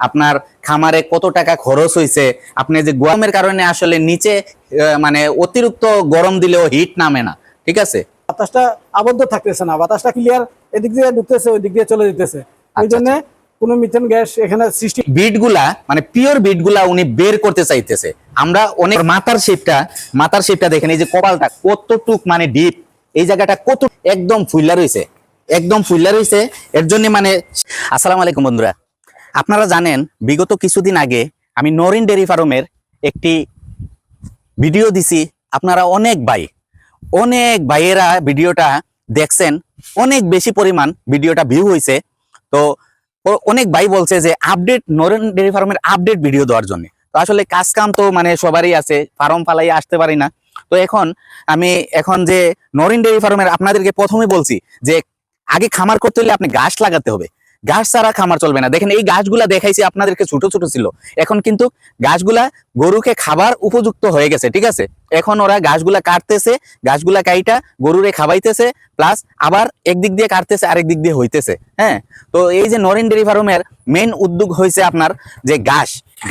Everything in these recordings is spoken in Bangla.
আপনার খামারে কত টাকা খরচ হয়েছে, আপনি যে গরমের কারণে আসলে নিচে মানে অতিরিক্ত গরম দিলেও হিট নামে না, ঠিক আছে। বাতাসটা আবদ্ধ থাকতেছে না, বাতাসটা ক্লিয়ার এদিক দিয়ে ঢুকতেছে ওই দিক দিয়ে চলে যেতেছে, ওই জন্য কোনো মিথেন গ্যাস এখানে সৃষ্টি। বিটগুলা মানে পিওর বিটগুলা উনি বের করতে চাইতেছে। আমরা অনেক মাথার শেপটা দেখেন, এই যে কপালটা কতটুক মানে ডিপ, এই জায়গাটা কত একদম ফুল্লা রয়েছে, এর জন্য মানে। আসসালামু আলাইকুম বন্ধুরা, আপনারা জানেন বিগত কিছুদিন আগে আমি নরিন ডেয়ারি ফার্মের একটি ভিডিও দিছি। আপনারা অনেক ভাইয়েরা ভিডিওটা দেখছেন, অনেক বেশি পরিমাণ ভিডিওটা ভিউ হয়েছে। তো অনেক ভাই বলছে যে আপডেট নরিন ডেয়ারি ফার্মের আপডেট ভিডিও দেওয়ার জন্য। তো আসলে কাজ কাম তো মানে সবারই আছে, ফার্ম ফালাই আসতে পারি না। তো আমি এখন যে নরিন ডেয়ারি ফার্মের আপনাদেরকে প্রথমে বলছি যে আগে খামার করতে হলে আপনি গাছ লাগাতে হবে, গাছ ছাড়া খামার চলবে না। দেখেন এই গাছগুলা দেখাইছি আপনাদেরকে, ছোট ছোট ছিল, এখন কিন্তু গাছগুলা গরুকে খাবার উপযুক্ত হয়ে গেছে, ঠিক আছে। এখন ওরা গাছগুলা কাটতেছে, গাছগুলা কাইটা গরুরে খাওয়াইতেছে, প্লাস আবার একদিক দিয়ে কাটতেছে আরেক দিক দিয়ে হইতেছে। হ্যাঁ, তো এই যে নরিন ডেয়ারি ফার্মের মেইন উদ্যোগ হয়েছে আপনার যে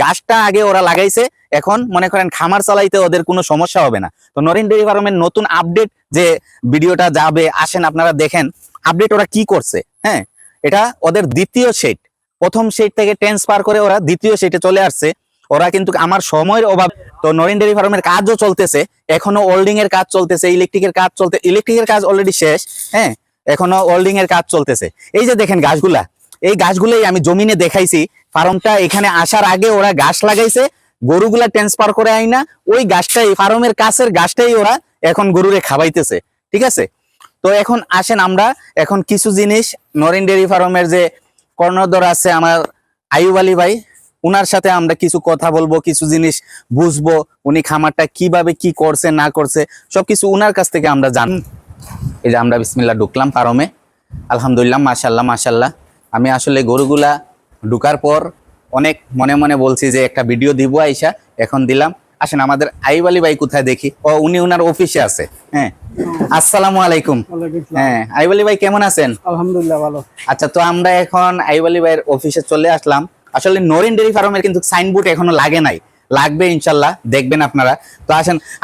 গাছটা আগে ওরা লাগাইছে, এখন মনে করেন খামার চালাইতে ওদের কোনো সমস্যা হবে না। তো নরিন ডেয়ারি ফার্মের নতুন আপডেট যে ভিডিওটা যাবে, আসেন আপনারা দেখেন আপডেট ওরা কি করছে। হ্যাঁ, এটা ওদের দ্বিতীয় সেট, প্রথম সেট থেকে ট্রান্সফার করে ওরা দ্বিতীয় সেটে চলে আসছে। ওরা কিন্তু আমার সময়ের অভাব, তো নরিন ডেয়ারি ফার্মের কাজও চলতেছে, এখনো ওল্ডিং এর কাজ চলতেছে, ইলেকট্রিকের কাজ অলরেডি শেষ। হ্যাঁ, এখনো ওল্ডিং এর কাজ চলতেছে। এই যে দেখেন গাছগুলা, এই গাছগুলাই আমি জমিনে দেখাইছি। ফার্মটা এখানে আসার আগে ওরা গাছ লাগাইছে, গরুগুলা ট্রান্সফার করে আইনা ওই গাছটাই, ফার্মের কাছের গাছটাই ওরা এখন গরুরে খাওয়াইতেছে, ঠিক আছে। তো এখন আসেন আমরা এখন কিছু জিনিস নরিন ডেয়ারি ফার্মের যে কর্ণধর আছে আমার আইয়ুব আলী ভাই, উনার সাথে আমরা কিছু কথা বলবো, কিছু জিনিস বুঝবো, উনি খামারটা কিভাবে কি করছে না করছে সবকিছু উনার কাছ থেকে আমরা জান। এই যে আমরা বিসমিল্লাহ ঢুকলাম ফার্মে, আলহামদুলিল্লাহ, মাশাআল্লাহ। আমি আসলে গরুগুলা ঢুকার পর অনেক মনে মনে বলছি যে একটা ভিডিও দিব, আইসা এখন দিলাম। আসেন আমাদের আইয়ুব আলী ভাই কোথায় দেখি, ও উনি উনার অফিসে আছে। হ্যাঁ, আসসালামু আলাইকুম। হ্যাঁ, আইয়ুব আলী ভাই কেমন আছেন? আলহামদুলিল্লাহ ভালো। আচ্ছা, তো আমরা এখন আইয়ুব আলী ভাইয়ের অফিসে চলে আসলাম। আসলে নরিন ডেয়ারি ফার্মের কিন্তু সাইনবোর্ড এখনো লাগে নাই, লাগবে ইনশাল্লাহ, দেখবেন আপনারা। তো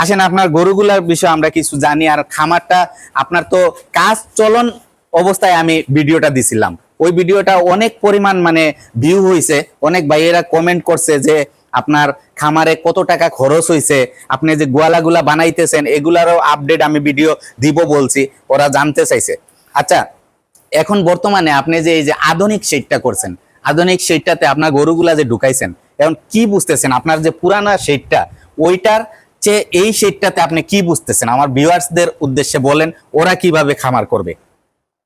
আসেন আপনার গরুগুলার বিষয়ে আমরা কিছু জানি। আর খামারটা আপনার তো কাজ চলন অবস্থায় আমি ভিডিওটা দিছিলাম, ওই ভিডিওটা অনেক পরিমাণ মানে ভিউ হয়েছে, অনেক ভাইয়েরা কমেন্ট করছে যে আপনার খামারে কত টাকা খরচ হয়েছে, আপনি যে গোয়ালাগুলা বানাইতেছেন এগুলারও আপডেট আমি ভিডিও দিব বলছি, ওরা জানতে চাইছে। আচ্ছা, এখন বর্তমানে আপনি যে এই যে আধুনিক শেডটা করছেন, আধুনিক শেডটাতে আপনার গরুগুলা যে ঢুকাইছেন, এখন কি বুঝতেছেন? আপনার যে পুরানা শেডটা, ওইটার চেয়ে এই শেডটাতে আপনি কি বুঝতেছেন? আমার ভিউয়ার্সদের উদ্দেশ্যে বলেন, ওরা কিভাবে খামার করবে।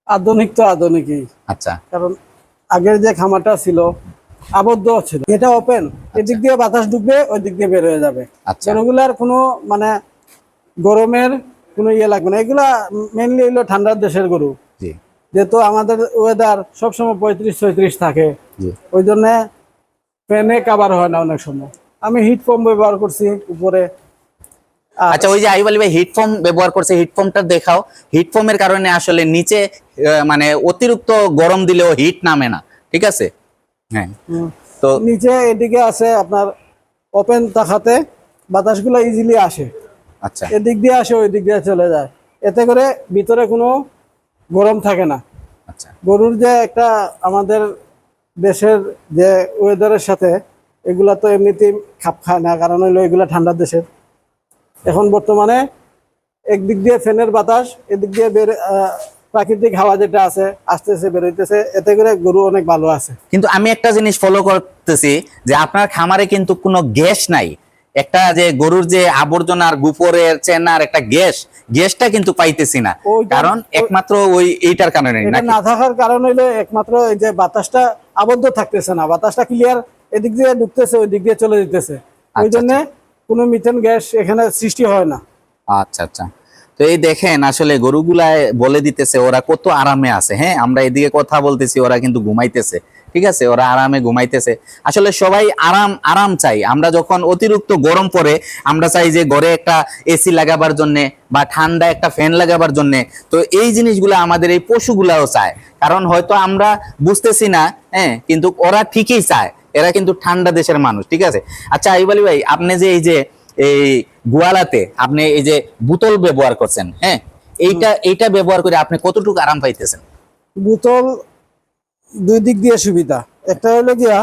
আধুনিক তো আধুনিকই, আচ্ছা, কারণ আগের যে খামারটা ছিল আবদ্ধ ছিল, এটা ওপেন, এদিক দিয়ে বাতাস ঢুকবে ওই দিক দিয়ে বের হয়ে যাবে। আচ্ছা, গরুগুলার কোনো মানে গরমের কোনো ইয়ে লাগবে না। এগুলা মেনলি হলো ঠান্ডার দেশের গরু, জি, যেহেতু আমাদের ওয়েদার সবসময় 35-36 থাকে, জি, ওই জন্য ফ্যানে কাভার হয় না অনেক সময়। আমি হিট পাম্প ব্যবহার করছি উপরে। আচ্ছা, ওই যে আইয়ুব আলী ভাই হিটফোম ব্যবহার করছে, হিটফোমটা দেখাও। হিটফোমের কারণে আসলে নিচে মানে অতিরিক্ত গরম দিলেও হিট নামে না, ঠিক আছে। হ্যাঁ, তো নিচে এদিকে আছে আপনার ওপেন থাকাতে বাতাসগুলো ইজিলি আসে, আচ্ছা, এদিক দিয়ে আসে ওই দিক দিয়ে চলে যায়, এতে করে ভিতরে কোনো গরম থাকে না। আচ্ছা, গরুর যে একটা আমাদের দেশের যে ওয়েদারের সাথে এগুলা তো এমনিতেই খাপ খায় না, কারণ হইলো এগুলা ঠান্ডার দেশের। এখন বর্তমানে একদিক দিয়ে ফ্যানের বাতাস, এদিক দিয়ে প্রাকৃতিক হাওয়া যেটা আছে আসতেছে বেরোইতেছে, এতে করে গরু অনেক ভালো আছে। কিন্তু আমি একটা জিনিস ফলো করতেছি যে আপনার খামারে কিন্তু কোনো গ্যাস নাই। একটা যে গরুর যে আবর্জনার গোবরের চেনার একটা গ্যাসটা কিন্তু পাইতেছি না, কারণ একমাত্র ওই এইটার কারণে না থাকার কারণ হইলো একমাত্র এই যে বাতাসটা আবদ্ধ থাকতেছে না, বাতাসটা ক্লিয়ার এদিক দিয়ে ঢুকতেছে ওই দিক দিয়ে চলে যেতেছে, ওই জন্য কোনো মিথেন গ্যাস এখানে সৃষ্টি হয় না। আচ্ছা, আচ্ছা। তো এই দেখেন আসলে গরুগুলায় বলে দিতেছে ওরা কত আরামে আছে। হ্যাঁ, আমরা এদিকে কথা বলতেছি, ওরা কিন্তু ঘুমাইতেছে, ঠিক আছে, ওরা আরামে ঘুমাইতেছে। আসলে সবাই আরাম চাই। আমরা যখন অতিরিক্ত গরম পড়ে আমরা চাই যে ঘরে একটা এসি লাগাবার জন্য বা ঠান্ডা একটা ফ্যান লাগাবার জন্য। তো এই জিনিসগুলো আমাদের এই পশুগুলাও চায়, কারণ হয়তো আমরা বুঝতেছি না হ্যাঁ, কিন্তু ওরা ঠিকই চায়, এরা কিন্তু ঠান্ডা দেশের মানুষ, ঠিক আছে। আচ্ছা আইয়ুব আলী ভাই, আপনি যে এই গোয়ালাতে আপনি এই যে বোতল ব্যবহার করছেন, হ্যাঁ, এইটা ব্যবহার করে আপনি কতটুকু আরাম পাইতেছেন? বোতল দুই দিক দিয়ে সুবিধা। একটা হলো গিয়া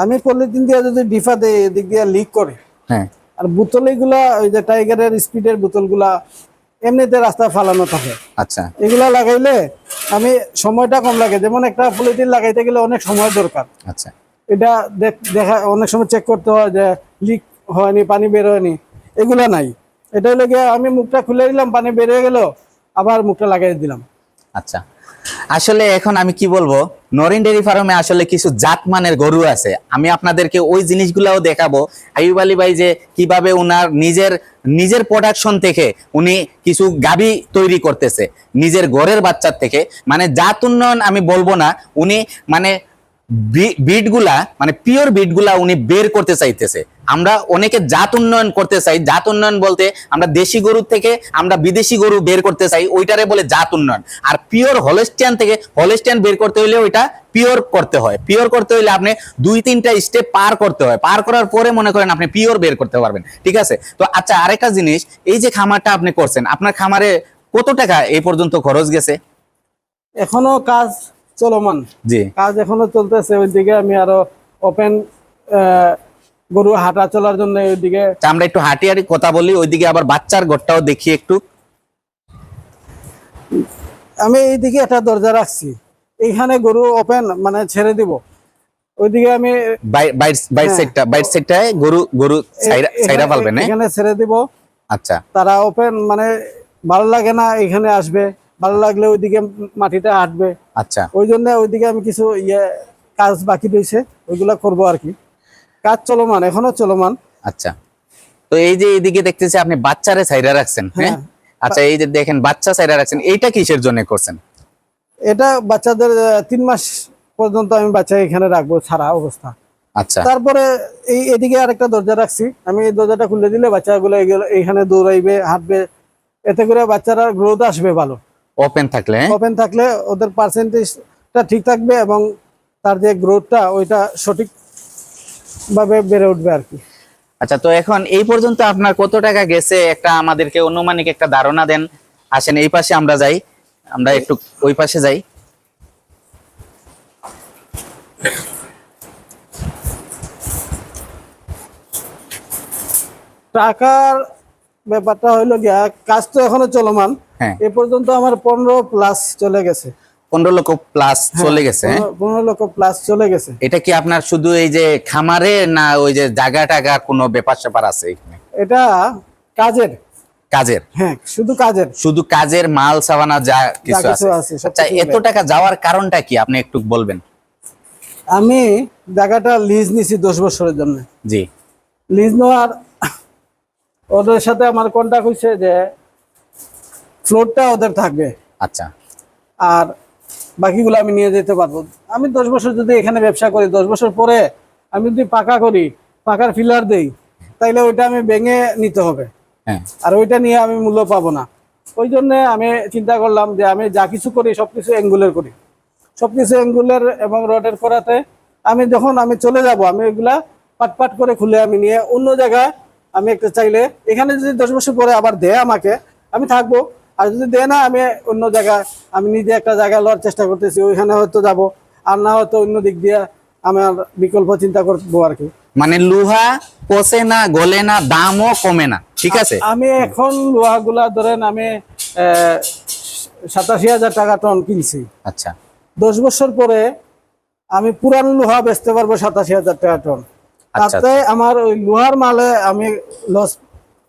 আমি পলিথিন দিয়ে যদি ডিফা দেই এদিক দিয়ে লিক করে, হ্যাঁ, আর বোতল এগুলা ওই যে টাইগারের স্পিডের বোতলগুলা এমনিতে রাস্তায় ফালানো থাকে। আচ্ছা এগুলা লাগাইলে আমি সময়টা কম লাগে, যেমন একটা পলিথিন লাগাইতে গেলে অনেক সময় দরকার। আচ্ছা এটা দেখা অনেক সময় চেক করতে হয় যে লিক হয়নি, পানি বের হয়নি, এগুলা নাই। এটা হলো গিয়ে আমি মুখটা খুলে দিলাম, পানি বেরিয়ে গেল, আবার মুখটা লাগাই দিলাম। আচ্ছা, আসলে এখন আমি কি বলবো, নরিন ডেইরি ফার্মে আসলে কিছু জাতমানের গরু আছে, আমি আপনাদেরকে ওই জিনিসগুলাও দেখাবো। আইয়ুব আলী ভাই যে কিভাবে উনার নিজের প্রোডাকশন থেকে উনি কিছু গাভী তৈরি করতেছে নিজের ঘরের বাচ্চার থেকে, মানে জাত উন্নয়ন আমি বলবো না, উনি মানে বিটগুলা মানে পিওর বিটগুলা উনি বের করতে চাইতেছে। আমরা অনেকে জাত উন্নয়ন করতে চাই, জাত উন্নয়ন বলতে আমরা দেশি গরু থেকে আমরা বিদেশি গরু বের করতে চাই, ওইটারে বলে জাত উন্নয়ন। আর পিওর হলস্টিয়ান থেকে হলস্টিয়ান বের করতে হইলে ওইটা পিওর করতে হয়। পিওর করতে হইলে আপনি 2-3টা স্টেপ পার করতে হয়, পার করার পরে মনে করেন আপনি পিওর বের করতে পারবেন, ঠিক আছে। তো আচ্ছা, আরেকটা জিনিস, এই যে খামারটা আপনি করছেন, আপনার খামারে কত টাকা এই পর্যন্ত খরচ গেছে? এখনো কাজ চলমান, জি, কাজ এখনো চলতেছে। ওইদিকে আমি আরো ওপেন গরু হাঁটা চলার জন্য ওইদিকে তা আমরা একটু হাঁটি হাঁটি কথা বলি, ওইদিকে আবার বাচ্চার ঘরটাও দেখি একটু। আমি এইদিকে একটা দরজা রাখছি, এইখানে গরু ওপেন মানে ছেড়ে দিব। ওইদিকে আমি বাইট সাইডটায় গরু সাইডা পালবেন, হ্যাঁ? এখানে ছেড়ে দিব। আচ্ছা তারা ওপেন মানে ভালো লাগে না এখানে আসবে, ভালো লাগলে ওইদিকে মাটিটা হাঁটবে। আচ্ছা ওই জন্য ওইদিকে আমি কিছু কাজ বাকি রয়েছে, ওইগুলা করবো আর কি। কাজ চলমান, এখনো চলমান। আচ্ছা, তো এই যে এইদিকে দেখতেছি আপনি বাচ্চারে সাইডা রাখছেন, হ্যাঁ? হ্যাঁ। আচ্ছা, এই যে দেখেন বাচ্চা সাইডা রাখছেন, এইটা কিসের জন্য করছেন? এটা বাচ্চাদের 3 মাস পর্যন্ত আমি বাচ্চা এখানে রাখবো ছাড়া অবস্থা। আচ্ছা তারপরে এদিকে আরেকটা দরজা রাখছি, আমি এই দরজাটা খুলে দিলে বাচ্চাগুলো এইখানে দৌড়াইবে, হাঁটবে, এতে করে বাচ্চারা গ্রোথ আসবে ভালো। ওপেন থাকলে, হ্যাঁ? ওপেন থাকলে ওদের পার্সেন্টেজটা ঠিক থাকবে এবং তার যে গ্রোথটা ওইটা সঠিক ভাবে বেড়ে উঠবে আর কি। আচ্ছা, তো এখন এই পর্যন্ত আপনার কত টাকা গেছে একটা আমাদেরকে অনুমানিক একটা ধারণা দেন। আসেন এই পাশে আমরা যাই, আমরা একটু ওই পাশে যাই। টাকার ব্যাপারটা হইলো গিয়া, কাজ তো এখনো চলমান। হ্যাঁ, এ পর্যন্ত আমার 15+ চলে গেছে। 15 লক্ষ প্লাস চলে গেছে, হ্যাঁ? 15 লক্ষ প্লাস চলে গেছে। এটা কি আপনার শুধু এই যে খামারে, না ওই যে জায়গা টাকা কোনো ব্যাপার স্যাপার আছে এখানে? এটা কাজের, কাজের, হ্যাঁ শুধু কাজের, শুধু কাজের মাল সাবানা যা কিছু কিছু আছে। আছে, সব আচ্ছা, কিছু এত টাকা যাওয়ার কারণটা কি আপনি একটু বলবেন? আমি জায়গাটা লিজ নিছি 10 বছরের জন্য। জি, লিজ নেওয়ার ওদের সাথে আমার কন্ট্যাক্ট হয়েছে যে ফ্লোরটা ওদের থাকবে, আচ্ছা আর বাকিগুলো আমি নিয়ে যেতে পারবো। আমি 10 বছর যদি এখানে ব্যবসা করি, 10 বছর পরে আমি যদি পাকা করি, পাকার ফিলার দেই, তাইলে ওইটা আমি ভেঙে নিতে হবে, হ্যাঁ, আর ওইটা নিয়ে আমি মূল্য পাবো না। ওই জন্য আমি চিন্তা করলাম যে আমি যা কিছু করি সবকিছু অ্যাঙ্গুলের করি, সবকিছু অ্যাঙ্গুলের এবং রডের করাতে আমি যখন আমি চলে যাব, আমি এগুলা পাট করে খুলে আমি নিয়ে অন্য জায়গায় আমি একটা চাইলে এখানে যদি 10 বছর পরে আবার দেয় আমাকে, আমি থাকবো। আর যদি দেয় না, আমি অন্য জায়গায় আমি নিজে একটা জায়গায় লওয়ার চেষ্টা করতেছি, ওইখানে হয়তো যাব, আর না হয়তো অন্য দিক দিয়ে আমার বিকল্প চিন্তা করবো আর কি। মানে লোহা পচে না, গলে না, দামও কমে না, ঠিক আছে। আমি এখন লোহাগুলা ধরেন আমি 87,000 টাকা টন কিনছি। আচ্ছা, 10 বছর পরে আমি পুরান লোহা বেচতে পারবো 87,000 টাকা টন। আচ্ছা, তাতে আমার ওই লোহার মালে আমি লস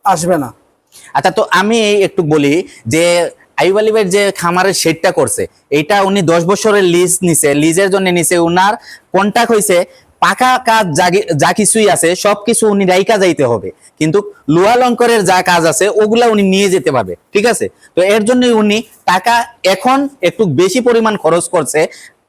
আসবে না। আচ্ছা, তো আমি একটু বলি যে আইয়ুব আলী ভাইয়ের যে খামারের শেডটা করছে, এটা উনি 10 বছরের লিজ নিছে, লিজের জন্য নিছে, উনার কন্টাক্ট হয়েছে পাকা কাজ যা কিছুই আছে সবকিছু উনি রাইকা যাইতে হবে, কিন্তু লোহা লঙ্করের যা কাজ আছে ওগুলা উনি নিয়ে যেতে পারবে, ঠিক আছে। তো এর জন্যই উনি টাকা এখন একটু বেশি পরিমাণ খরচ করছে।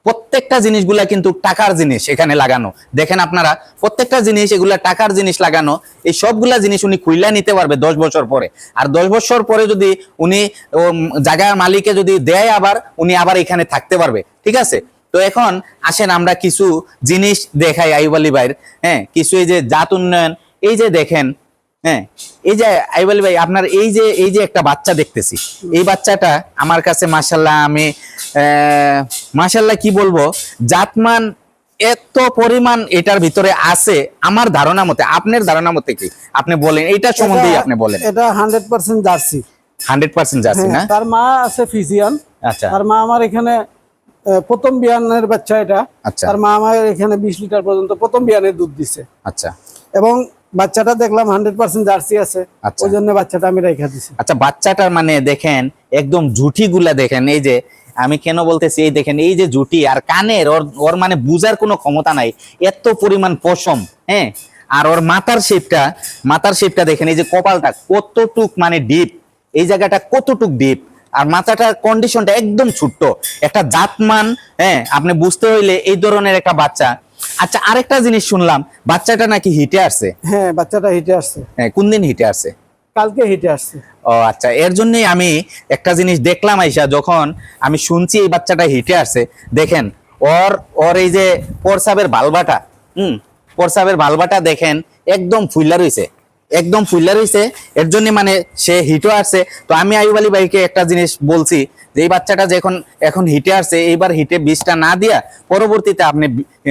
প্রত্যেকটা জিনিসগুলা কিন্তু টাকার জিনিস এখানে লাগানো, দেখেন আপনারা প্রত্যেকটা জিনিস এগুলা টাকার জিনিস লাগানো। এই সবগুলা জিনিস উনি খুইলা নিতে পারবে 10 বছর পরে। আর 10 বছর পরে যদি উনি জায়গার মালিকে যদি দেয়, আবার উনি আবার এখানে থাকতে পারবে, ঠিক আছে। তো এখন আসেন আমরা কিছু জিনিস দেখাই আইয়ুব আলী ভাইয়ের, হ্যাঁ কিছু এই যে জাত উন্নয়ন, এই যে দেখেন, হ্যাঁ এই যে আইয়ুব আলী ভাই আপনার এই যে একটা বাচ্চা দেখতেছি, এই বাচ্চাটা আমার কাছে মাশাল্লাহ, আমি মাশাল্লাহ কি বলবো, জাতমান এত পরিমাণ এটার ভিতরে আছে আমার ধারণা মতে, আপনার ধারণা মতে কি আপনি বলেন, এইটা সম্বন্ধে আপনি বলেন। এটা 100% জার্সি। 100% জার্সি না? তার মা আছে ফিজিয়ান। আচ্ছা তার মা আমার এখানে প্রথম বিয়ানের বাচ্চা এটা। আচ্ছা তার মা আমার এখানে 20 লিটার পর্যন্ত প্রথম বিয়ানের দুধ দিছে। আচ্ছা এবং বাচ্চাটা দেখলাম 100% জার্সি আছে, আচ্ছা। ওই জন্য বাচ্চাটা আমি রেখে দিছি। আচ্ছা বাচ্চাটার মানে দেখেন একদম জুটি গুলা দেখেন, এই যে আমি কেন বলতেছি, এই দেখেন এই যে জুটি আর কানের, ওর মানে বুঝার কোনো ক্ষমতা নাই, এত পরিমাণ পশম, হ্যাঁ। আর ওর মাথার শেপটা দেখেন, এই যে কপালটা কতটুক মানে ডিপ, এই জায়গাটা কতটুক ডিপ, আর মাথাটার কন্ডিশনটা একদম ছোট্ট, একটা জাতমান, হ্যাঁ আপনি বুঝতে হইলে এই ধরনের একটা বাচ্চা। আচ্ছা আরেকটা জিনিস শুনলাম, বাচ্চাটা নাকি হিটে আসছে। হ্যাঁ বাচ্চাটা হিটে আসছে, হ্যাঁ কোন দিন হিটে আসছে? কালকে হিটে আসছে। ও আচ্ছা, এর জন্যই আমি একটা জিনিস দেখলাম আইসা, যখন আমি শুনছি এই বাচ্চাটা হিটে আসছে, দেখেন ওর ওর এই যে প্রসাবের ভালবাটা, প্রসাবের ভালবাটা দেখেন একদম ফুল্লা রইছে, একদম ফুল্লা রইছে, এর জন্য মানে সে হিটও আসছে। তো আমি আইয়ুব আলী ভাইকে একটা জিনিস বলছি যে এই বাচ্চাটা যখন এখন হিটে আসছে, এইবার হিটে বীজটা না দিয়া পরবর্তীতে আপনি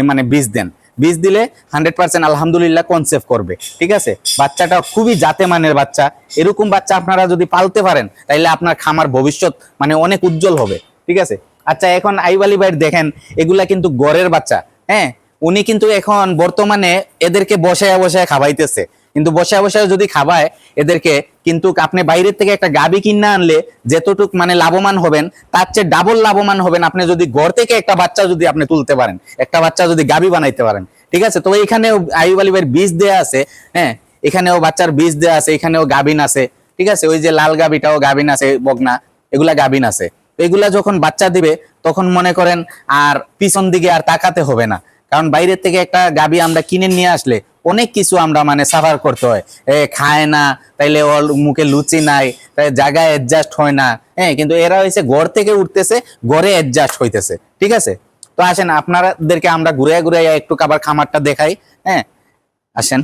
মানে বীজ দেন, বীজ দিলে 100% আলহামদুলিল্লাহ কনসেপ্ট করবে, ঠিক আছে। বাচ্চাটা খুবই জাতে মানের বাচ্চা, এরকম বাচ্চা আপনারা যদি পালতে পারেন তাহলে আপনার খামার ভবিষ্যৎ মানে অনেক উজ্জ্বল হবে, ঠিক আছে। আচ্ছা এখন আইয়ুব আলী ভাইয়ের দেখেন এগুলা কিন্তু গড়ের বাচ্চা, হ্যাঁ উনি কিন্তু এখন বর্তমানে এদেরকে বসায় বসায় খাওয়াইতেছে, কিন্তু বসায় বসায় যদি খাওয়ায় এদেরকে, কিন্তু আপনি বাইরের থেকে একটা গাবি কিনে আনলে যেতটুক মানে লাভবান হবেন তার চেয়ে ডাবল লাভবান হবেন আপনি যদি ঘর থেকে একটা বাচ্চা যদি আপনি তুলতে পারেন, একটা বাচ্চা যদি গাবি বানাইতে পারেন, ঠিক আছে। তো এখানেও আইয়ুব আলী ভাইয়ের বীজ দেয়া আছে, হ্যাঁ এখানেও বাচ্চার বীজ দেয়া আছে, এখানেও গাবিন আছে, ঠিক আছে। ওই যে লাল গাবিটাও গাবিন আছে, বগনা এগুলা গাবিন আছে। এগুলা যখন বাচ্চা দিবে তখন মনে করেন আর পিছন দিকে আর তাকাতে হবে না, কারণ বাইরের থেকে একটা গাবি আমরা কিনে নিয়ে আসলে অনেক কিছু আমরা মানে সাফার করতে হয়, খায় না, তাইলে ওর মুখে লুচি নাই, তাই জায়গায় অ্যাডজাস্ট হয় না, হ্যাঁ কিন্তু এরা হয়েছে ঘর থেকে উঠতেছে, ঘরে অ্যাডজাস্ট হইতেছে, ঠিক আছে। তো আসেন আপনাদেরকে আমরা ঘুরে ঘুরে একটু আবার খামারটা দেখাই, হ্যাঁ আসেন।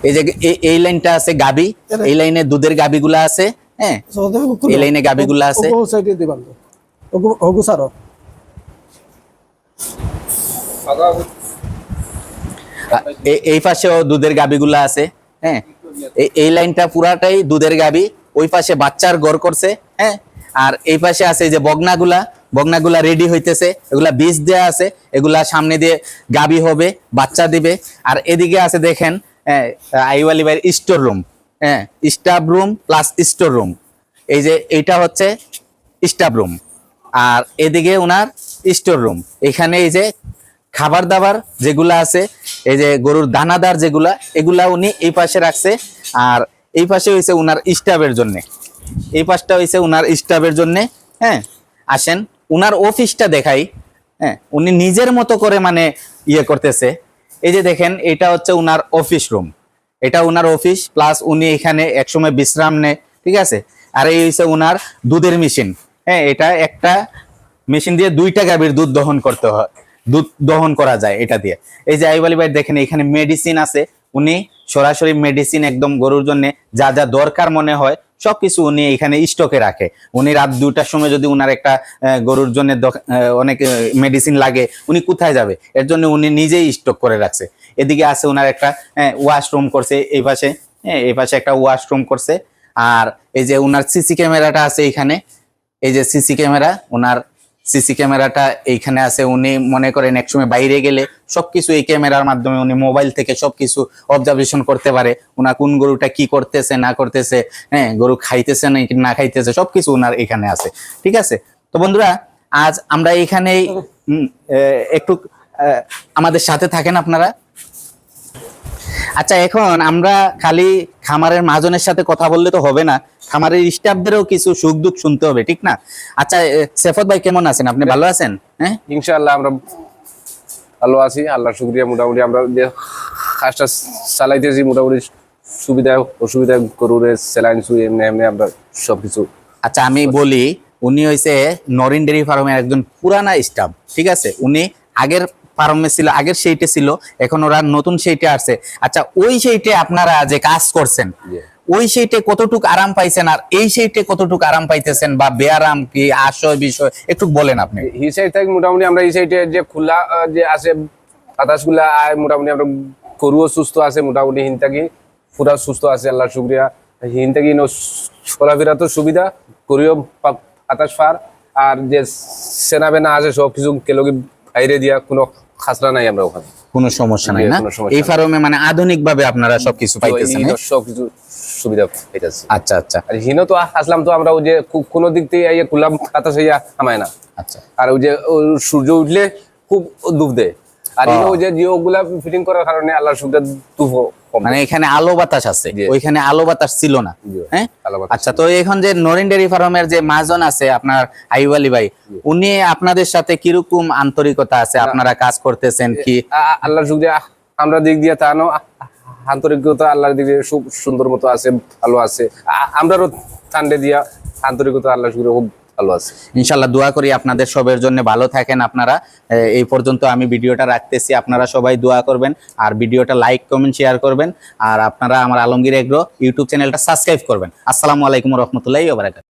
এই যে এই লাইনটা আছে গাবি, এই লাইনে দুধের গাবিগুলা আছে, হ্যাঁ এই লাইনে গাবিগুলা আছে। এই পাশেও দুধের গাবিগুলা আছে, হ্যাঁ এই লাইনটা পুরাটাই দুধের গাবি, ওই পাশে বাচ্চার ঘর করছে, হ্যাঁ আর এই পাশে আছে যে বগনাগুলা রেডি হইতেছে, এগুলা বীজ দেয়া আছে, এগুলা সামনে দিয়ে গাবি হবে, বাচ্চা দিবে। আর এদিকে আছে দেখেন আইয়ুব আলী ভাইয়ের স্টোর রুম, হ্যাঁ staff room plus store room, এই যে এইটা হচ্ছে স্টাফ রুম, আর এদিকে উনার স্টোর রুম। এখানে এই যে খাবার দাবার যেগুলা আছে, এই যে গরুর দানাদার যেগুলা, এগুলা উনি এই পাশে রাখছে। আর এই পাশে হইছে উনার স্টাফের জন্য, এই পাশটা হইছে উনার স্টাফের জন্য, হ্যাঁ আসেন উনার অফিসটা দেখাই, হ্যাঁ উনি নিজের মতো করে মানে ইয়ে করতেছে। এই যে দেখেন এটা হচ্ছে উনার অফিস রুম, এটা উনার অফিস প্লাস উনি এখানে একসময় বিশ্রাম নেয়, ঠিক আছে। আর এই হচ্ছে উনার দুধের মেশিন, হ্যাঁ এটা একটা মেশিন দিয়ে 2টা গাভীর দুধ দহন করতে হয়, দুধ দহন করা যায় এটা দিয়ে। এই যে আইয়ুব আলী ভাই দেখেন এখানে মেডিসিন আছে, উনি সরাসরি মেডিসিন একদম গরুর জন্য যা যা দরকার মনে হয় সবকিছু উনি এখানে স্টকে রাখে। উনি রাত 2টার সময় যদি উনার একটা গরুর জন্য অনেক মেডিসিন লাগে, উনি কোথায় যাবে, এর জন্য উনি নিজেই স্টক করে রাখছে। এদিকে আছে উনার একটা ওয়াশরুম করছে, এই পাশে, হ্যাঁ এই পাশে একটা ওয়াশরুম করছে। আর এই যে উনার সিসি ক্যামেরাটা আছে এইখানে, এই যে সিসি ক্যামেরা, উনার সিসি ক্যামেরাটা এইখানে আছে। উনি মনে করেন একসময় বাইরে গেলে সবকিছু এই ক্যামেরার মাধ্যমে উনি মোবাইল থেকে সবকিছু অবজারভেশন করতে পারে, উনার কোন গরুটা কি করতেছে না করতেছে, হ্যাঁ গরু খাইতেছে না খাইতেছে সবকিছু উনার এখানে আছে, ঠিক আছে। তো বন্ধুরা আজ আমরা এইখানেই একটু আমাদের সাথে থাকেন আপনারা। আচ্ছা এখন আমরা খালি খামারের মহাজনের সাথে কথা বললে তো হবে না, খামারের স্টাফদেরও কিছু সুখ দুঃখ শুনতে হবে, ঠিক না? আচ্ছা সেফত ভাই কেমন আছেন, আপনি ভালো আছেন? হ্যাঁ ইনশাআল্লাহ আমরা ভালো আছি, আল্লাহর শুকরিয়া। মোটামুটি আমরা যে কাজটা চালাইতেছি মোটামুটি সুবিধা অসুবিধা গরুরে স্যালাইন সুই এমনি এমনি আমরা সবকিছু। আচ্ছা আমি বলি উনি হইছে নরিন ডেয়ারি ফার্মের একজন পুরানা স্টাফ, ঠিক আছে। উনি আগের ফার্মে ছিল, আগের সেইটে ছিল, এখন ওরা নতুন সেইটে আসছে। আচ্ছা, ওই সেইটে আপনারা যে কাজ করছেন, ওই সেইটে কতটুকু আরাম পাইছেন আর এই সেইটে কতটুকু আরাম পাইতেছেন, বা বেআরাম কি আশয় বিষয় একটু বলেন আপনি। এই সাইড থেকে মোটামুটি আমরা এই সাইডে যে খোলা যে আছে বাতাসগুলা আয়, মোটামুটি আমরা গরুও সুস্থ আছে, মোটামুটি হিন থাকি পুরা সুস্থ আছে আল্লাহর শুকরিয়া। হিন থাকি চলাফেরা তো সুবিধা, গরুও বাতাস ফার, আর যে সেনা বেনা আছে সব কিছু কেলগি বাইরে দিয়া কোনো খাসরা নাই আমরা ওখানে, কোনো সমস্যা নাই না? কোনো সমস্যা এই ফার্মে মানে আধুনিক ভাবে আপনারা সবকিছু পাইতেছেন। সবকিছু সুবিধা পাইতেছি। আচ্ছা আচ্ছা আর হিনো তো আসলাম তো আমরা ওই যে কোনো দিক থেকে ইয়ে খুললাম বাতাস হইয়া আমায় না। আচ্ছা। আর ওই যে সূর্য উঠলে খুব ডুব দেয়, আর ওই যে জিওগুলা ফিটিং করার কারণে আল্লাহর সুবিধা ডুব কম। মানে এখানে আলো বাতাস আছে, ওইখানে আলো বাতাস ছিল না। হ্যাঁ, আলো বাতাস আচ্ছা। তো এখন যে নরিন ডেয়ারি ফার্মের যে মাজন আছে আপনার আইয়ুব আলী ভাই, উনি আপনাদের সাথে কিরকম আন্তরিকতা আছে, আপনারা কাজ করতেছেন কি? আল্লাহর শুকরিয়া, আমরা দিক দিয়ে তা আন্তরিকতা আল্লাহর দিক দিয়ে খুব সুন্দর মতো আছে, ভালো আছে। আমরাও ঠান্ডে দিয়া আন্তরিকতা আল্লাহর শুকরিয়া খুব ভালো আছে। ইনশাল্লাহ দোয়া করি আপনাদের সবার জন্য ভালো থাকেন আপনারা। এই পর্যন্ত আমি ভিডিওটা রাখতেছি, আপনারা সবাই দোয়া করবেন আর ভিডিওটা লাইক কমেন্ট শেয়ার করবেন, আর আপনারা আমার আলমগীর এগ্রো ইউটিউব চ্যানেলটা সাবস্ক্রাইব করবেন। আসসালামু আলাইকুম ওয়া রাহমাতুল্লাহি ওয়া বারাকাতুহু।